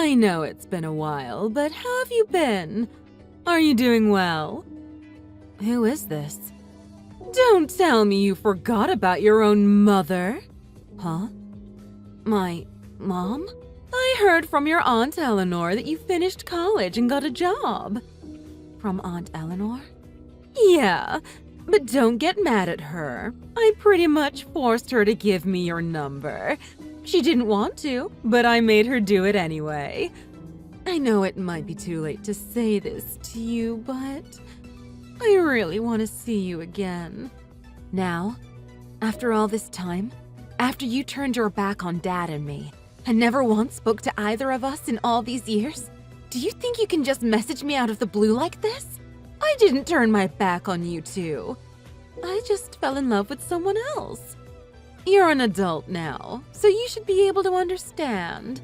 I know it's been a while, but how have you been? Are you doing well? Who is this? Don't tell me you forgot about your own mother. Huh? My mom? I heard from your Aunt Eleanor that you finished college and got a job. From Aunt Eleanor? Yeah, but don't get mad at her. I pretty much forced her to give me your number. She didn't want to, but I made her do it anyway. I know it might be too late to say this to you, but I really want to see you again. Now, after all this time, after you turned your back on Dad and me, and never once spoke to either of us in all these years, do you think you can just message me out of the blue like this? I didn't turn my back on you two. I just fell in love with someone else. You're an adult now, so you should be able to understand.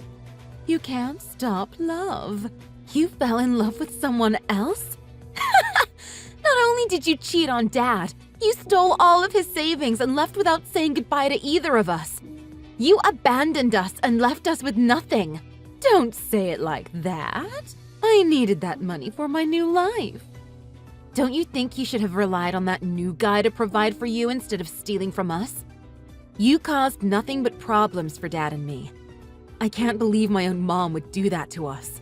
You can't stop love. You fell in love with someone else? Not only did you cheat on Dad, you stole all of his savings and left without saying goodbye to either of us. You abandoned us and left us with nothing. Don't say it like that. I needed that money for my new life. Don't you think you should have relied on that new guy to provide for you instead of stealing from us? You caused nothing but problems for Dad and me. I can't believe my own mom would do that to us.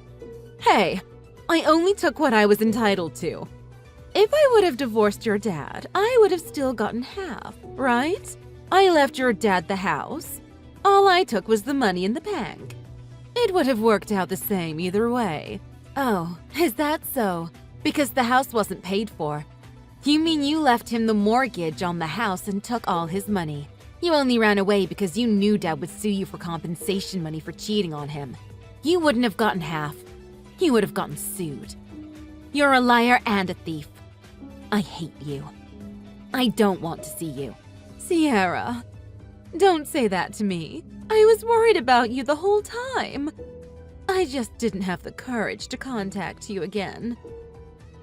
Hey, I only took what I was entitled to. If I would have divorced your dad, I would have still gotten half, right? I left your dad the house. All I took was the money in the bank. It would have worked out the same either way. Oh, is that so? Because the house wasn't paid for. You mean you left him the mortgage on the house and took all his money? You only ran away because you knew Dad would sue you for compensation money for cheating on him. You wouldn't have gotten half. You would have gotten sued. You're a liar and a thief. I hate you. I don't want to see you. Sierra, don't say that to me. I was worried about you the whole time. I just didn't have the courage to contact you again.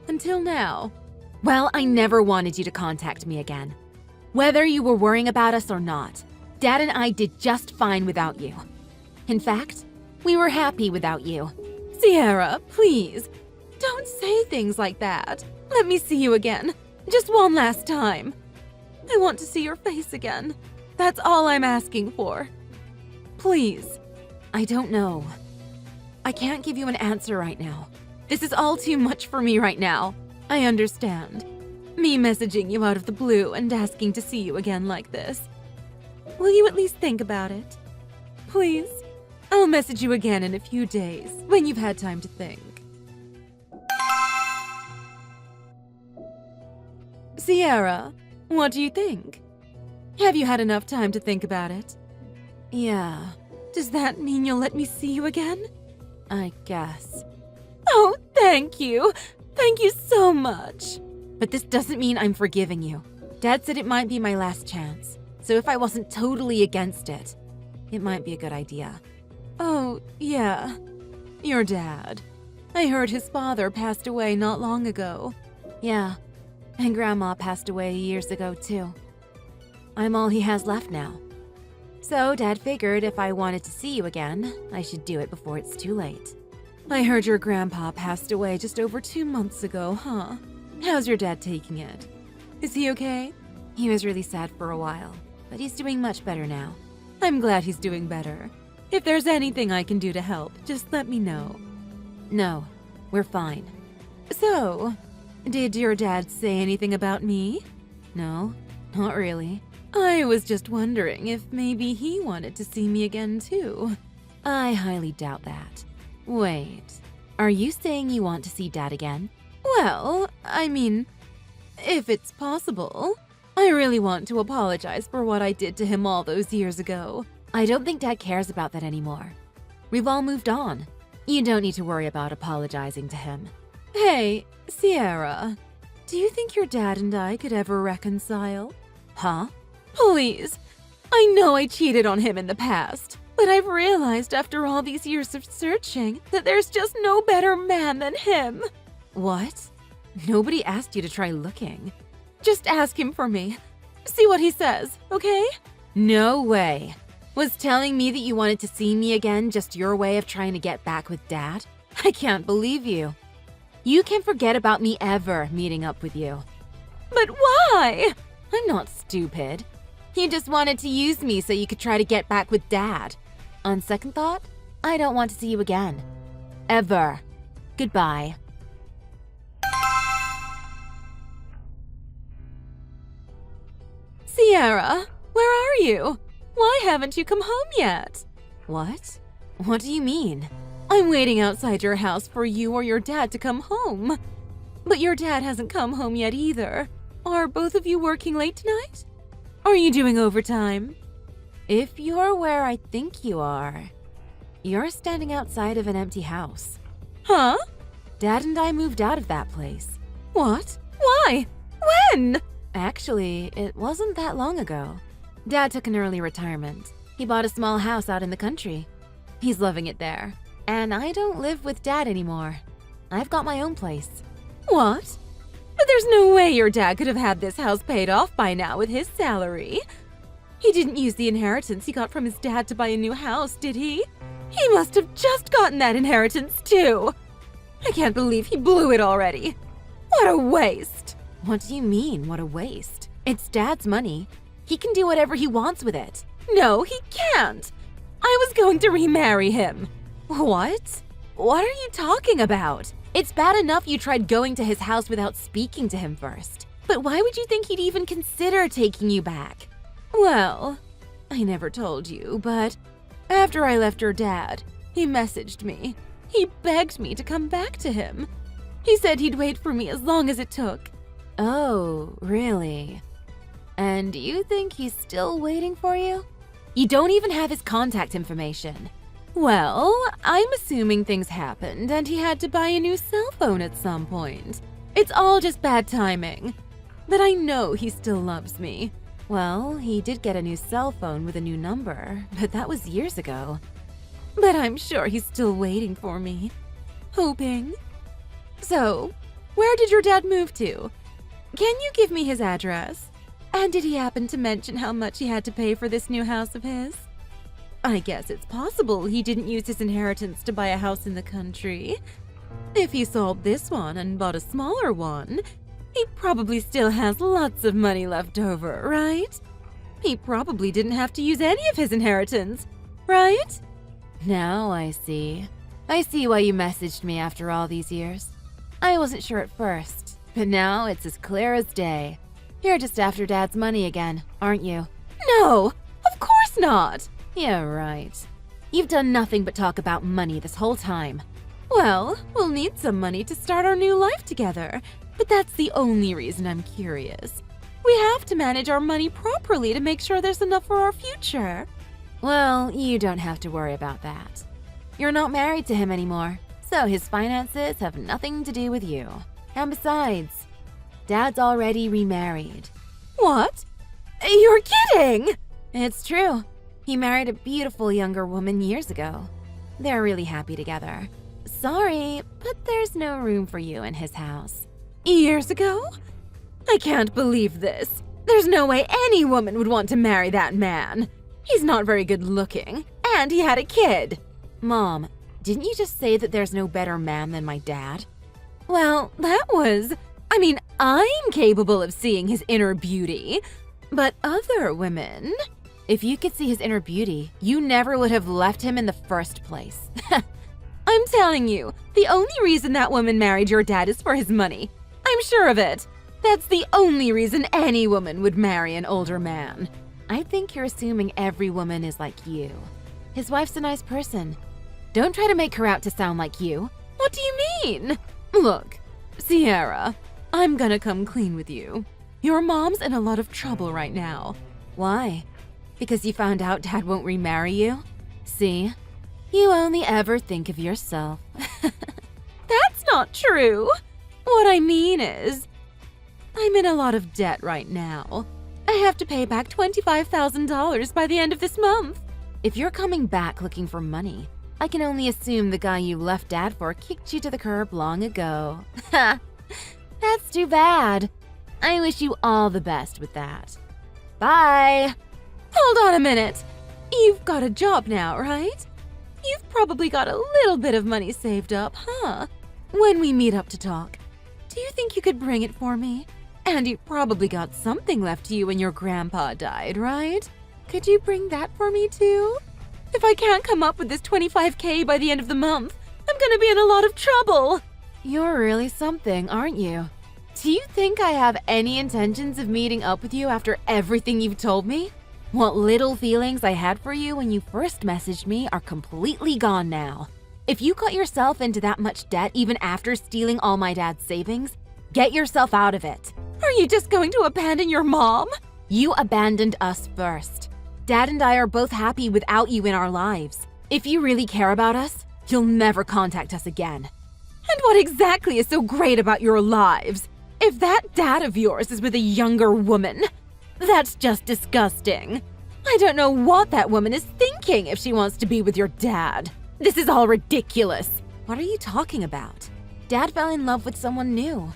Until now. Well, I never wanted you to contact me again. Whether you were worrying about us or not, Dad and I did just fine without you. In fact, we were happy without you. Sierra, please, don't say things like that. Let me see you again, just one last time. I want to see your face again. That's all I'm asking for. Please. I don't know. I can't give you an answer right now. This is all too much for me right now. I understand. Me messaging you out of the blue and asking to see you again like this. Will you at least think about it? Please? I'll message you again in a few days, when you've had time to think. Sierra, what do you think? Have you had enough time to think about it? Yeah. Does that mean you'll let me see you again? I guess. Oh, thank you. Thank you so much. But this doesn't mean I'm forgiving you. Dad said it might be my last chance. So if I wasn't totally against it, it might be a good idea. Oh, yeah. Your dad. I heard his father passed away not long ago. Yeah. And Grandma passed away years ago, too. I'm all he has left now. So Dad figured if I wanted to see you again, I should do it before it's too late. I heard your grandpa passed away just over 2 months ago, huh? How's your dad taking it? Is he okay? He was really sad for a while, but he's doing much better now. I'm glad he's doing better. If there's anything I can do to help, just let me know. No, we're fine. So, did your dad say anything about me? No, not really. I was just wondering if maybe he wanted to see me again too. I highly doubt that. Wait, are you saying you want to see Dad again? Well, I mean, if it's possible. I really want to apologize for what I did to him all those years ago. I don't think Dad cares about that anymore. We've all moved on. You don't need to worry about apologizing to him. Hey, Sierra, do you think your dad and I could ever reconcile? Huh? Please. I know I cheated on him in the past, but I've realized after all these years of searching that there's just no better man than him. What? Nobody asked you to try looking. Just ask him for me. See what he says, okay? No way. Was telling me that you wanted to see me again just your way of trying to get back with Dad? I can't believe you. You can forget about me ever meeting up with you. But why? I'm not stupid. You just wanted to use me so you could try to get back with Dad. On second thought, I don't want to see you again. Ever. Goodbye. Sierra, where are you? Why haven't you come home yet? What? What do you mean? I'm waiting outside your house for you or your dad to come home. But your dad hasn't come home yet either. Are both of you working late tonight? Are you doing overtime? If you're where I think you are, you're standing outside of an empty house. Huh? Dad and I moved out of that place. What? Why? When? Actually, it wasn't that long ago. Dad took an early retirement. He bought a small house out in the country. He's loving it there. And I don't live with Dad anymore. I've got my own place. What? But there's no way your dad could have had this house paid off by now with his salary. He didn't use the inheritance he got from his dad to buy a new house, did he? He must have just gotten that inheritance too. I can't believe he blew it already. What a waste. What do you mean, what a waste? It's Dad's money. He can do whatever he wants with it. No, he can't. I was going to remarry him. What? What are you talking about? It's bad enough you tried going to his house without speaking to him first. But why would you think he'd even consider taking you back? Well, I never told you, but after I left your dad, he messaged me. He begged me to come back to him. He said he'd wait for me as long as it took. Oh, really? And you think he's still waiting for you? You don't even have his contact information. Well, I'm assuming things happened and he had to buy a new cell phone at some point. It's all just bad timing. But I know he still loves me. Well, he did get a new cell phone with a new number, but that was years ago. But I'm sure he's still waiting for me. Hoping. So, where did your dad move to? Can you give me his address? And did he happen to mention how much he had to pay for this new house of his? I guess it's possible he didn't use his inheritance to buy a house in the country. If he sold this one and bought a smaller one, he probably still has lots of money left over, right? He probably didn't have to use any of his inheritance, right? Now I see. I see why you messaged me after all these years. I wasn't sure at first, but now it's as clear as day. You're just after Dad's money again, aren't you? No, of course not. Yeah, right. You've done nothing but talk about money this whole time. Well, we'll need some money to start our new life together, but that's the only reason I'm curious. We have to manage our money properly to make sure there's enough for our future. Well, you don't have to worry about that. You're not married to him anymore, so his finances have nothing to do with you. And besides, Dad's already remarried. What? You're kidding! It's true. He married a beautiful younger woman years ago. They're really happy together. Sorry, but there's no room for you in his house. Years ago? I can't believe this. There's no way any woman would want to marry that man. He's not very good looking, and he had a kid. Mom, didn't you just say that there's no better man than my dad? Well, I'm capable of seeing his inner beauty, but other women... If you could see his inner beauty, you never would have left him in the first place. I'm telling you, the only reason that woman married your dad is for his money. I'm sure of it. That's the only reason any woman would marry an older man. I think you're assuming every woman is like you. His wife's a nice person. Don't try to make her out to sound like you. What do you mean? Look, Sierra, I'm gonna come clean with you. Your mom's in a lot of trouble right now. Why? Because you found out Dad won't remarry you? See? You only ever think of yourself. That's not true. What I mean is, I'm in a lot of debt right now. I have to pay back $25,000 by the end of this month. If you're coming back looking for money, I can only assume the guy you left Dad for kicked you to the curb long ago. Ha! That's too bad. I wish you all the best with that. Bye! Hold on a minute. You've got a job now, right? You've probably got a little bit of money saved up, huh? When we meet up to talk, do you think you could bring it for me? And you probably got something left to you when your grandpa died, right? Could you bring that for me too? If I can't come up with this $25K by the end of the month, I'm gonna be in a lot of trouble. You're really something, aren't you? Do you think I have any intentions of meeting up with you after everything you've told me? What little feelings I had for you when you first messaged me are completely gone now. If you got yourself into that much debt even after stealing all my dad's savings, get yourself out of it. Are you just going to abandon your mom? You abandoned us first. Dad and I are both happy without you in our lives. If you really care about us, you'll never contact us again. And what exactly is so great about your lives? If that dad of yours is with a younger woman, that's just disgusting. I don't know what that woman is thinking if she wants to be with your dad. This is all ridiculous. What are you talking about? Dad fell in love with someone new.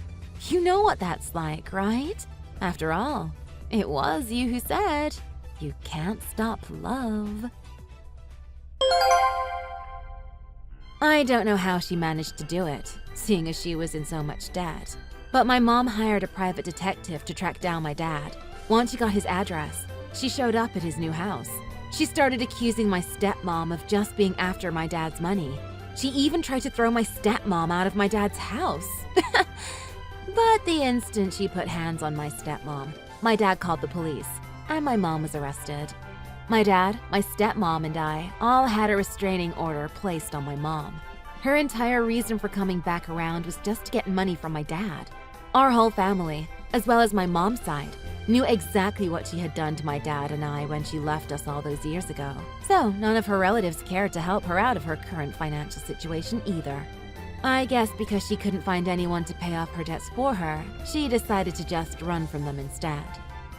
You know what that's like, right? After all, it was you who said, you can't stop love. I don't know how she managed to do it, seeing as she was in so much debt. But my mom hired a private detective to track down my dad. Once she got his address, she showed up at his new house. She started accusing my stepmom of just being after my dad's money. She even tried to throw my stepmom out of my dad's house. But the instant she put hands on my stepmom, my dad called the police, and my mom was arrested. My dad, my stepmom, and I all had a restraining order placed on my mom. Her entire reason for coming back around was just to get money from my dad. Our whole family, as well as my mom's side, knew exactly what she had done to my dad and I when she left us all those years ago. So none of her relatives cared to help her out of her current financial situation either. I guess because she couldn't find anyone to pay off her debts for her, she decided to just run from them instead.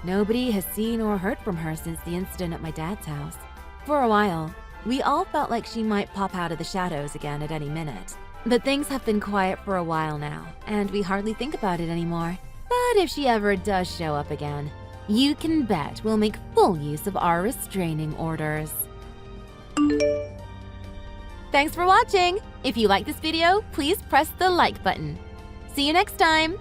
Nobody has seen or heard from her since the incident at my dad's house. For a while, we all felt like she might pop out of the shadows again at any minute. But things have been quiet for a while now, and we hardly think about it anymore. But if she ever does show up again, you can bet we'll make full use of our restraining orders. Thanks for watching! If you like this video, please press the like button. See you next time!